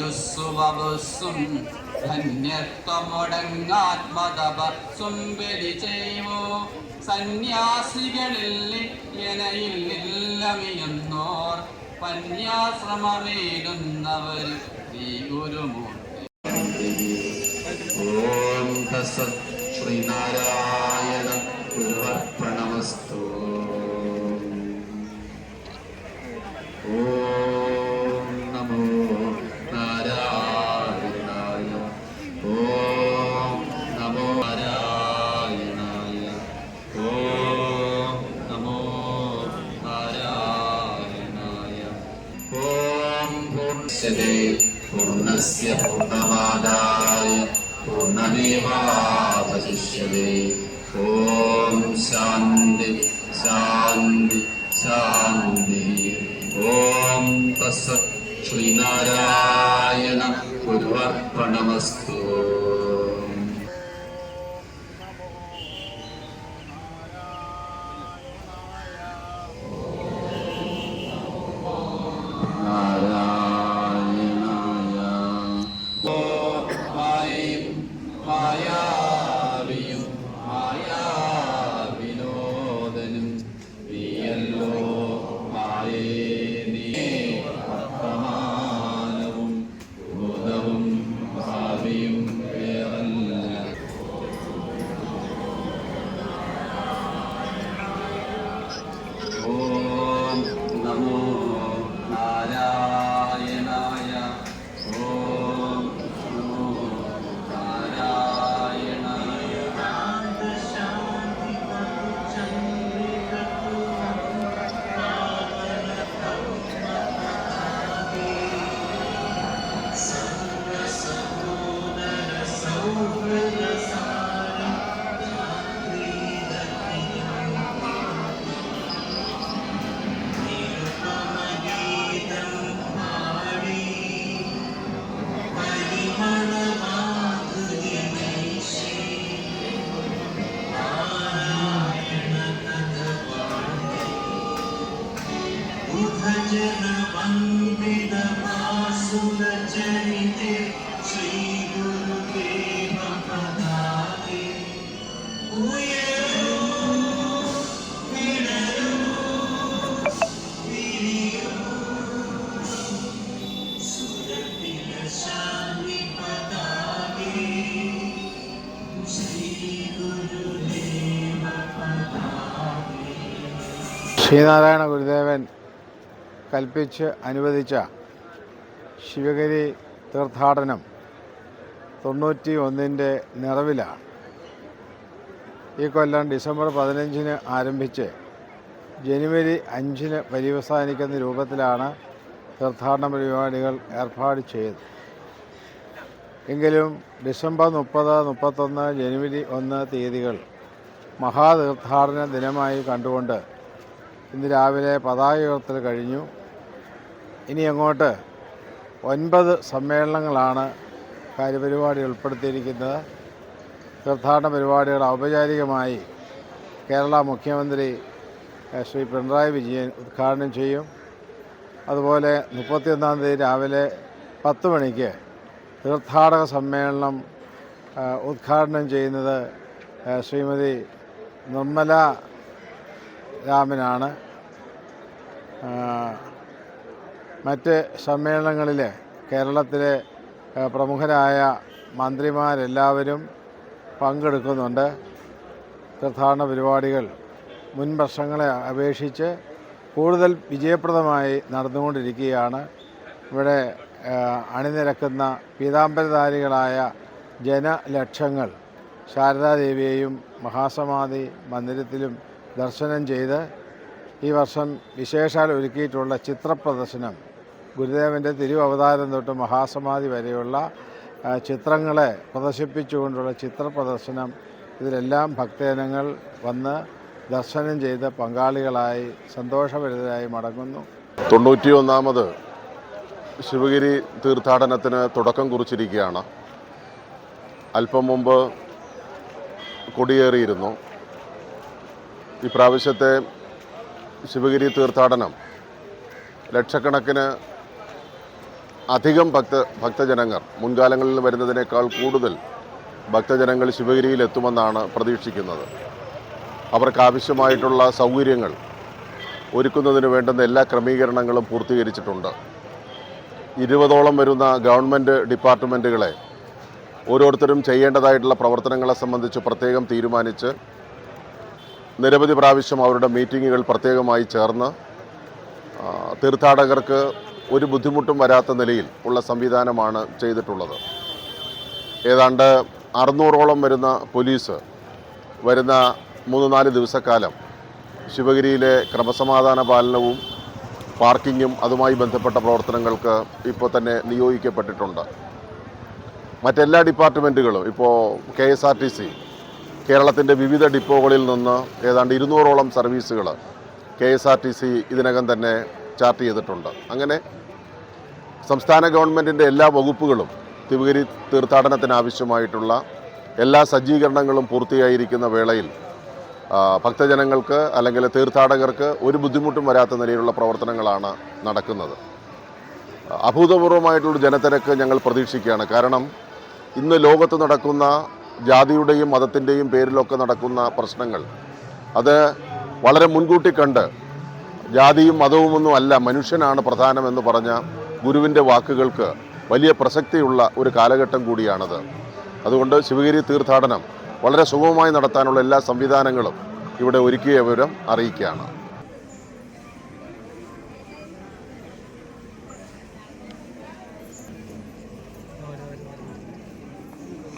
ദൈവദിനായുസ്സുവസും ധന്യത്വമുടങ്ങാത്മതപസ്സും ബലിചെയ്വോ സന്യാസികളിൽ യനയില്ലമിയുന്നോർ പന്യാശ്രമമേലുന്നവർ ശ്രീ ഗുരുമൂർത്തി. ഓം തസ്സത് ശ്രീനാരായണ ഗുരുവർപ്പണമസ്തു. ഓം നമോ നാരായണായ. ഓം നമോ നാരായണായ. ഓം നമോ നാരായണായ. ഓം പൂർണ്ണസ്യതേ പൂർണ്ണസ്യ പൂർണ്ണമാദായ പൂർണ്ണമേവാവശിഷ്യതേ. ഓം ശാന്തി ശാന്തി ശാന്തി. ഓം തസ്സത് ശ്രീനാരായണ ഗുരുവർപ്പണമസ്തു. മായാവിയും മായാവിനോദനും നീയല്ലോ മായേ. വർത്തമാനവും ഭൂതവും ഭാവിയും വേറല്ല. ഓം നമോ നാരായണായ. ഓം നമോ നാരായണായ. ശ്രീനാരായണ ഗുരുദേവൻ കൽപ്പിച്ച് അനുവദിച്ച ശിവഗിരി തീർത്ഥാടനം 91ൻ്റെ നിറവിലാണ്. ഈ കൊല്ലം ഡിസംബർ 15 ആരംഭിച്ച് ജനുവരി 5 പര്യവസാനിക്കുന്ന രൂപത്തിലാണ് തീർത്ഥാടന പരിപാടികൾ ഏർപ്പാട് ചെയ്തത്. എങ്കിലും ഡിസംബർ 30, 31, ജനുവരി 1 തീയതികൾ മഹാതീർത്ഥാടന ദിനമായി കണ്ടുകൊണ്ട് ഇന്ന് രാവിലെ പതാക ഉയർത്തൽ കഴിഞ്ഞു. ഇനി അങ്ങോട്ട് 9 സമ്മേളനങ്ങളാണ് കാര്യപരിപാടി ഉൾപ്പെടുത്തിയിരിക്കുന്നത്. തീർത്ഥാടന പരിപാടികൾ ഔപചാരികമായി കേരള മുഖ്യമന്ത്രി ശ്രീ പിണറായി വിജയൻ ഉദ്ഘാടനം ചെയ്യും. അതുപോലെ 31-ാം തീയതി രാവിലെ 10 മണിക്ക് തീർത്ഥാടക സമ്മേളനം ഉദ്ഘാടനം ചെയ്യുന്നത് ശ്രീമതി നിർമ്മല രാമനാണ്. മറ്റ് സമ്മേളനങ്ങളിൽ കേരളത്തിലെ പ്രമുഖരായ മന്ത്രിമാരെല്ലാവരും പങ്കെടുക്കുന്നുണ്ട്. തീർത്ഥാടന പരിപാടികൾ മുൻ വർഷങ്ങളെ അപേക്ഷിച്ച് കൂടുതൽ വിജയപ്രദമായി നടന്നുകൊണ്ടിരിക്കുകയാണ്. ഇവിടെ അണിനിരക്കുന്ന പീതാംബരധാരികളായ ജനലക്ഷങ്ങൾ ശാരദാദേവിയെയും മഹാസമാധി മന്ദിരത്തിലും ദർശനം ചെയ്ത് ഈ വർഷം വിശേഷാൽ ഒരുക്കിയിട്ടുള്ള ചിത്രപ്രദർശനം ഗുരുദേവൻ്റെ തിരുവവതാരം തൊട്ട് മഹാസമാധി വരെയുള്ള ചിത്രങ്ങളെ പ്രദർശിപ്പിച്ചുകൊണ്ടുള്ള ചിത്ര പ്രദർശനം, ഇതിലെല്ലാം ഭക്തജനങ്ങൾ വന്ന് ദർശനം ചെയ്ത് പങ്കാളികളായി സന്തോഷഭരിതരായി മടങ്ങുന്നു. 91ാമത് ശിവഗിരി തീർത്ഥാടനത്തിന് തുടക്കം കുറിച്ചിരിക്കുകയാണ്. അല്പം മുമ്പ് കൊടിയേറിയിരുന്നു. ഇപ്രാവശ്യത്തെ ശിവഗിരി തീർത്ഥാടനം ലക്ഷക്കണക്കിന് അധികം ഭക്തജനങ്ങൾ, മുൻകാലങ്ങളിൽ വരുന്നതിനേക്കാൾ കൂടുതൽ ഭക്തജനങ്ങൾ ശിവഗിരിയിൽ എത്തുമെന്നാണ് പ്രതീക്ഷിക്കുന്നത്. അവർക്കാവശ്യമായിട്ടുള്ള സൗകര്യങ്ങൾ ഒരുക്കുന്നതിന് വേണ്ടുന്ന എല്ലാ ക്രമീകരണങ്ങളും പൂർത്തീകരിച്ചിട്ടുണ്ട്. 20ഓളം വരുന്ന ഗവൺമെൻറ് ഡിപ്പാർട്ട്മെൻറ്റുകളെ ഓരോരുത്തരും ചെയ്യേണ്ടതായിട്ടുള്ള പ്രവർത്തനങ്ങളെ സംബന്ധിച്ച് പ്രത്യേകം തീരുമാനിച്ച് നിരവധി പ്രാവശ്യം അവരുടെ മീറ്റിങ്ങുകൾ പ്രത്യേകമായി ചേർന്ന് തീർത്ഥാടകർക്ക് ഒരു ബുദ്ധിമുട്ടും വരാത്ത നിലയിൽ ഉള്ള സംവിധാനമാണ് ചെയ്തിട്ടുള്ളത്. ഏതാണ്ട് 600ഓളം വരുന്ന പോലീസ് വരുന്ന 3-4 ദിവസക്കാലം ശിവഗിരിയിലെ ക്രമസമാധാന പാലനവും പാർക്കിങ്ങും അതുമായി ബന്ധപ്പെട്ട പ്രവർത്തനങ്ങൾക്ക് ഇപ്പോൾ തന്നെ നിയോഗിക്കപ്പെട്ടിട്ടുണ്ട്. മറ്റെല്ലാ ഡിപ്പാർട്ട്മെൻറ്റുകളും ഇപ്പോൾ KSRTC കേരളത്തിൻ്റെ വിവിധ ഡിപ്പോകളിൽ നിന്ന് ഏതാണ്ട് 200ഓളം സർവീസുകൾ KSRTC ഇതിനകം തന്നെ ചാർട്ട് ചെയ്തിട്ടുണ്ട്. അങ്ങനെ സംസ്ഥാന ഗവൺമെൻറ്റിൻ്റെ എല്ലാ വകുപ്പുകളും ശിവഗിരി തീർത്ഥാടനത്തിനാവശ്യമായിട്ടുള്ള എല്ലാ സജ്ജീകരണങ്ങളും പൂർത്തിയായിരിക്കുന്ന വേളയിൽ ഭക്തജനങ്ങൾക്ക് അല്ലെങ്കിൽ തീർത്ഥാടകർക്ക് ഒരു ബുദ്ധിമുട്ടും വരാത്ത നിലയിലുള്ള പ്രവർത്തനങ്ങളാണ് നടക്കുന്നത്. അഭൂതപൂർവമായിട്ടുള്ള ജനത്തിരക്ക് ഞങ്ങൾ പ്രതീക്ഷിക്കുകയാണ്. കാരണം ഇന്ന് ലോകത്ത് നടക്കുന്ന ജാതിയുടെയും മതത്തിൻ്റെയും പേരിലൊക്കെ നടക്കുന്ന പ്രശ്നങ്ങൾ, അത് വളരെ മുൻകൂട്ടി കണ്ട് ജാതിയും മതവുമൊന്നും അല്ല, മനുഷ്യനാണ് പ്രധാനമെന്ന് പറഞ്ഞ ഗുരുവിൻ്റെ വാക്കുകൾക്ക് വലിയ പ്രസക്തിയുള്ള ഒരു കാലഘട്ടം കൂടിയാണത്. അതുകൊണ്ട് ശിവഗിരി തീർത്ഥാടനം വളരെ സുഗമമായി നടത്താനുള്ള എല്ലാ സംവിധാനങ്ങളും ഇവിടെ ഒരുക്കിയ വിവരം അറിയിക്കുകയാണ്.